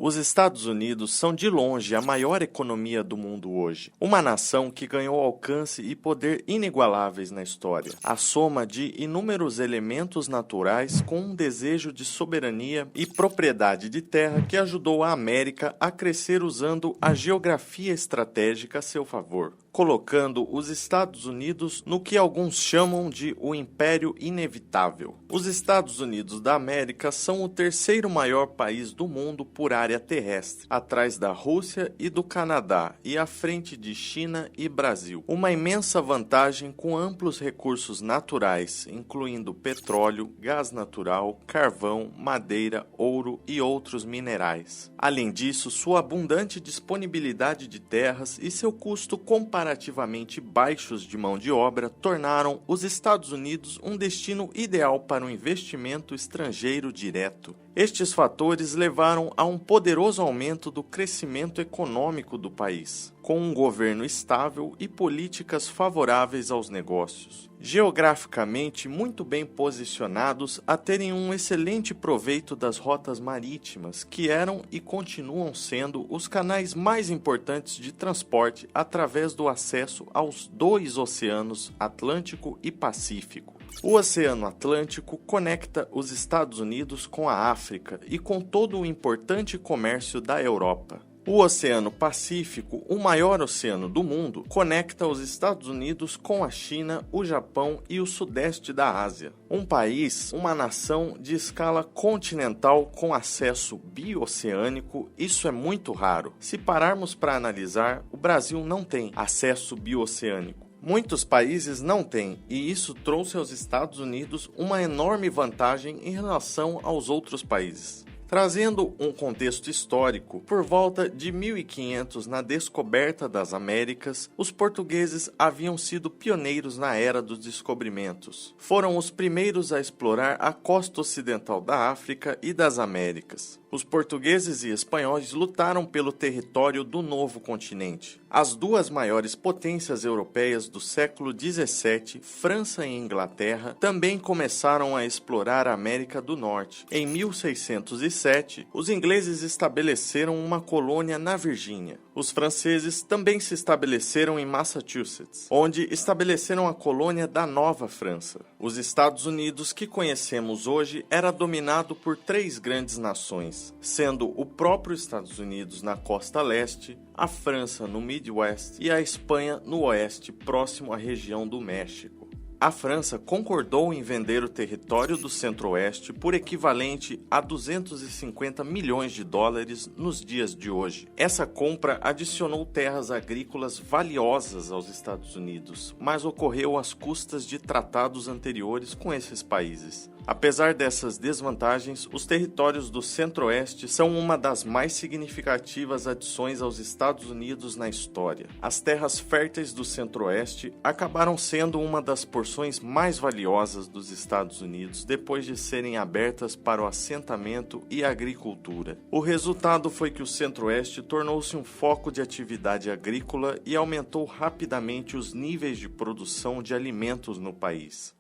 Os Estados Unidos são de longe a maior economia do mundo hoje. Uma nação que ganhou alcance e poder inigualáveis na história. A soma de inúmeros elementos naturais com um desejo de soberania e propriedade de terra que ajudou a América a crescer usando a geografia estratégica a seu favor, colocando os Estados Unidos no que alguns chamam de o Império Inevitável. Os Estados Unidos da América são o terceiro maior país do mundo por área terrestre, atrás da Rússia e do Canadá e à frente de China e Brasil. Uma imensa vantagem com amplos recursos naturais, incluindo petróleo, gás natural, carvão, madeira, ouro e outros minerais. Além disso, sua abundante disponibilidade de terras e seu custo comparativamente baixos de mão de obra tornaram os Estados Unidos um destino ideal para um investimento estrangeiro direto. Estes fatores levaram a um poderoso aumento do crescimento econômico do país, com um governo estável e políticas favoráveis aos negócios. Geograficamente muito bem posicionados a terem um excelente proveito das rotas marítimas, que eram e continuam sendo os canais mais importantes de transporte através do acesso aos dois oceanos, Atlântico e Pacífico. O Oceano Atlântico conecta os Estados Unidos com a África e com todo o importante comércio da Europa. O Oceano Pacífico, o maior oceano do mundo, conecta os Estados Unidos com a China, o Japão e o sudeste da Ásia. Um país, uma nação de escala continental com acesso bioceânico, isso é muito raro. Se pararmos para analisar, o Brasil não tem acesso bioceânico. Muitos países não têm, e isso trouxe aos Estados Unidos uma enorme vantagem em relação aos outros países. Trazendo um contexto histórico, por volta de 1500, na descoberta das Américas, os portugueses haviam sido pioneiros na era dos descobrimentos. Foram os primeiros a explorar a costa ocidental da África e das Américas. Os portugueses e espanhóis lutaram pelo território do novo continente. As duas maiores potências europeias do século XVII, França e Inglaterra, também começaram a explorar a América do Norte. Em 1607, os ingleses estabeleceram uma colônia na Virgínia. Os franceses também se estabeleceram em Massachusetts, onde estabeleceram a colônia da Nova França. Os Estados Unidos que conhecemos hoje era dominado por três grandes nações, sendo o próprio Estados Unidos na costa leste, a França no Midwest e a Espanha no oeste, próximo à região do México. A França concordou em vender o território do Centro-Oeste por equivalente a 250 milhões de dólares nos dias de hoje. Essa compra adicionou terras agrícolas valiosas aos Estados Unidos, mas ocorreu às custas de tratados anteriores com esses países. Apesar dessas desvantagens, os territórios do Centro-Oeste são uma das mais significativas adições aos Estados Unidos na história. As terras férteis do Centro-Oeste acabaram sendo uma das porções mais valiosas dos Estados Unidos depois de serem abertas para o assentamento e a agricultura. O resultado foi que o Centro-Oeste tornou-se um foco de atividade agrícola e aumentou rapidamente os níveis de produção de alimentos no país.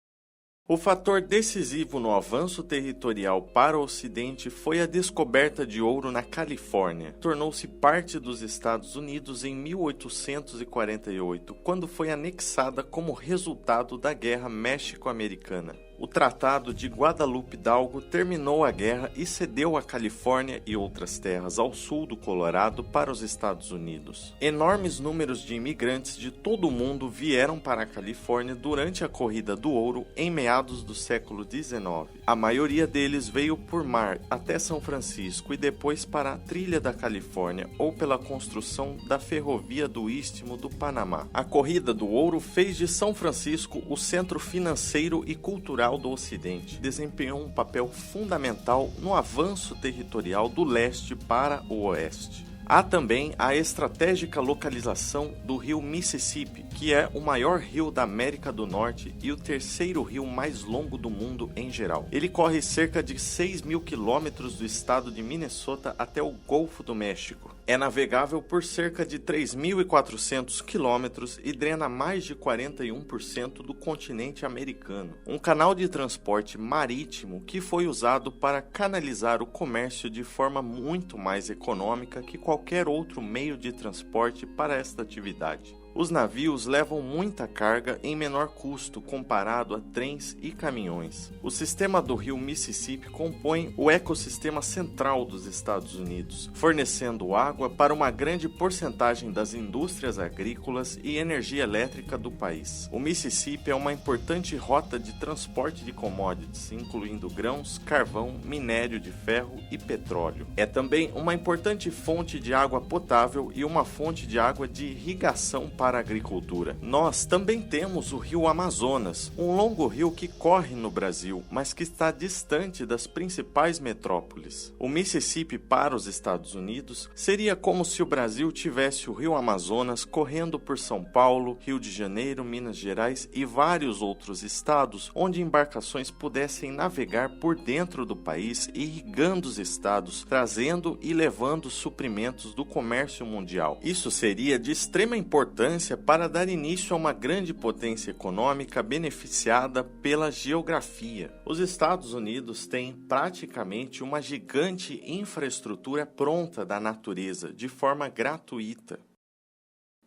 O fator decisivo no avanço territorial para o Ocidente foi a descoberta de ouro na Califórnia. Tornou-se parte dos Estados Unidos em 1848, quando foi anexada como resultado da Guerra México-Americana. O Tratado de Guadalupe Hidalgo terminou a guerra e cedeu a Califórnia e outras terras ao sul do Colorado para os Estados Unidos. Enormes números de imigrantes de todo o mundo vieram para a Califórnia durante a corrida do ouro em meados do século XIX. A maioria deles veio por mar até São Francisco e depois para a trilha da Califórnia ou pela construção da ferrovia do Istmo do Panamá. A corrida do ouro fez de São Francisco o centro financeiro e cultural do Ocidente, desempenhou um papel fundamental no avanço territorial do leste para o oeste. Há também a estratégica localização do rio Mississippi, que é o maior rio da América do Norte e o terceiro rio mais longo do mundo em geral. Ele corre cerca de 6.000 quilômetros do estado de Minnesota até o Golfo do México. É navegável por cerca de 3.400 quilômetros e drena mais de 41% do continente americano. Um canal de transporte marítimo que foi usado para canalizar o comércio de forma muito mais econômica que qualquer outro meio de transporte para esta atividade. Os navios levam muita carga em menor custo comparado a trens e caminhões. O sistema do rio Mississippi compõe o ecossistema central dos Estados Unidos, fornecendo água para uma grande porcentagem das indústrias agrícolas e energia elétrica do país. O Mississippi é uma importante rota de transporte de commodities, incluindo grãos, carvão, minério de ferro e petróleo. É também uma importante fonte de água potável e uma fonte de água de irrigação para a agricultura. Nós também temos o rio Amazonas, um longo rio que corre no Brasil, mas que está distante das principais metrópoles. O Mississippi para os Estados Unidos seria como se o Brasil tivesse o rio Amazonas correndo por São Paulo, Rio de Janeiro, Minas Gerais e vários outros estados onde embarcações pudessem navegar por dentro do país, irrigando os estados, trazendo e levando suprimentos do comércio mundial. Isso seria de extrema importância para dar início a uma grande potência econômica beneficiada pela geografia. Os Estados Unidos têm praticamente uma gigante infraestrutura pronta da natureza, de forma gratuita.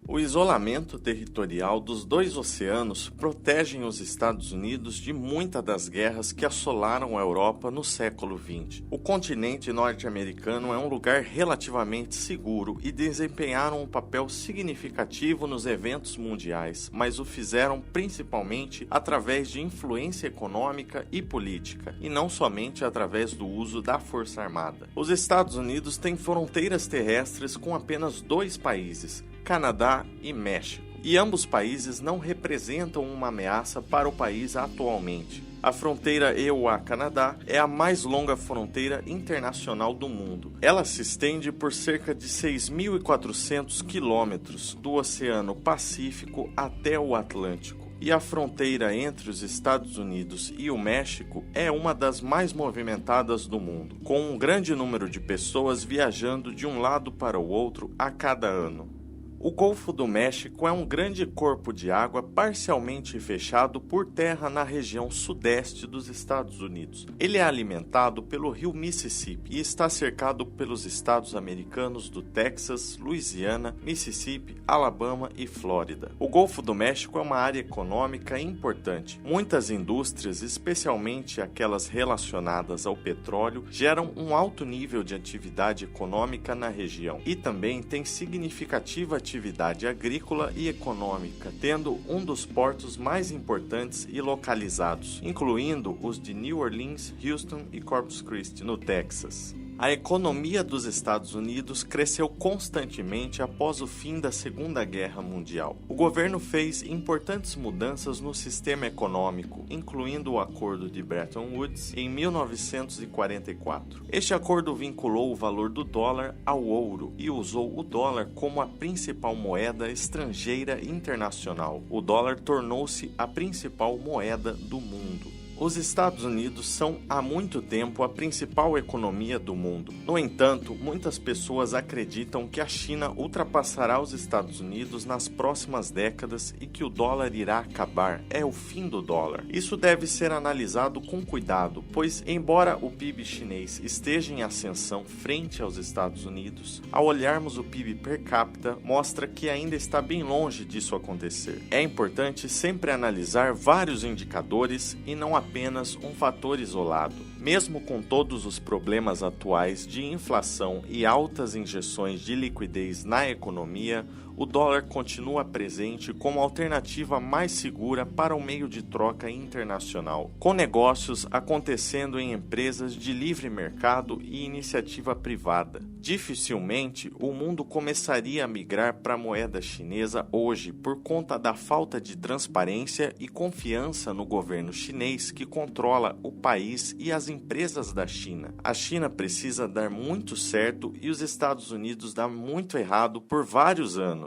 O isolamento territorial dos dois oceanos protegem os Estados Unidos de muitas das guerras que assolaram a Europa no século XX. O continente norte-americano é um lugar relativamente seguro e desempenharam um papel significativo nos eventos mundiais, mas o fizeram principalmente através de influência econômica e política, e não somente através do uso da força armada. Os Estados Unidos têm fronteiras terrestres com apenas 2 países, Canadá e México, e ambos países não representam uma ameaça para o país atualmente. A fronteira EUA-Canadá é a mais longa fronteira internacional do mundo. Ela se estende por cerca de 6.400 quilômetros do Oceano Pacífico até o Atlântico. E a fronteira entre os Estados Unidos e o México é uma das mais movimentadas do mundo, com um grande número de pessoas viajando de um lado para o outro a cada ano. O Golfo do México é um grande corpo de água parcialmente fechado por terra na região sudeste dos Estados Unidos. Ele é alimentado pelo rio Mississippi e está cercado pelos estados americanos do Texas, Louisiana, Mississippi, Alabama e Flórida. O Golfo do México é uma área econômica importante. Muitas indústrias, especialmente aquelas relacionadas ao petróleo, geram um alto nível de atividade econômica na região e também tem significativa atividade agrícola e econômica, tendo um dos portos mais importantes e localizados, incluindo os de New Orleans, Houston e Corpus Christi, no Texas. A economia dos Estados Unidos cresceu constantemente após o fim da Segunda Guerra Mundial. O governo fez importantes mudanças no sistema econômico, incluindo o Acordo de Bretton Woods em 1944. Este acordo vinculou o valor do dólar ao ouro e usou o dólar como a principal moeda estrangeira internacional. O dólar tornou-se a principal moeda do mundo. Os Estados Unidos são há muito tempo a principal economia do mundo. No entanto, muitas pessoas acreditam que a China ultrapassará os Estados Unidos nas próximas décadas e que o dólar irá acabar. É o fim do dólar. Isso deve ser analisado com cuidado, pois, embora o PIB chinês esteja em ascensão frente aos Estados Unidos, ao olharmos o PIB per capita, mostra que ainda está bem longe disso acontecer. É importante sempre analisar vários indicadores e não apenas um fator isolado. Mesmo com todos os problemas atuais de inflação e altas injeções de liquidez na economia, o dólar continua presente como alternativa mais segura para o meio de troca internacional, com negócios acontecendo em empresas de livre mercado e iniciativa privada. Dificilmente o mundo começaria a migrar para a moeda chinesa hoje por conta da falta de transparência e confiança no governo chinês que controla o país e as empresas da China. A China precisa dar muito certo e os Estados Unidos dar muito errado por vários anos.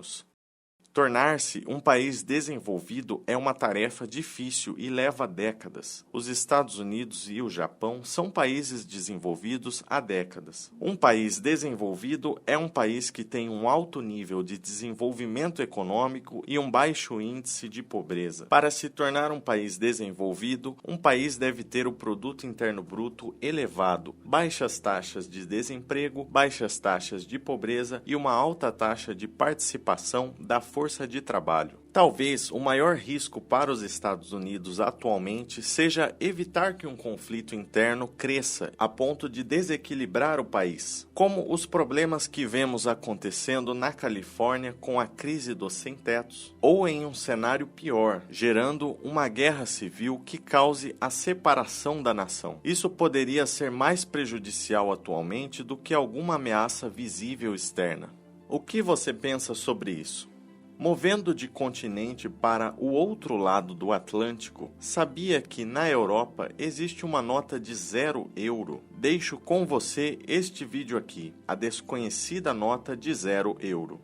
Tornar-se um país desenvolvido é uma tarefa difícil e leva décadas. Os Estados Unidos e o Japão são países desenvolvidos há décadas. Um país desenvolvido é um país que tem um alto nível de desenvolvimento econômico e um baixo índice de pobreza. Para se tornar um país desenvolvido, um país deve ter o produto interno bruto elevado, baixas taxas de desemprego, baixas taxas de pobreza e uma alta taxa de participação da força de trabalho. Talvez o maior risco para os Estados Unidos atualmente seja evitar que um conflito interno cresça a ponto de desequilibrar o país, como os problemas que vemos acontecendo na Califórnia com a crise dos sem-tetos, ou em um cenário pior, gerando uma guerra civil que cause a separação da nação. Isso poderia ser mais prejudicial atualmente do que alguma ameaça visível externa. O que você pensa sobre isso? Movendo de continente para o outro lado do Atlântico, sabia que na Europa existe uma nota de 0 euro? Deixo com você este vídeo aqui, a desconhecida nota de 0 euro.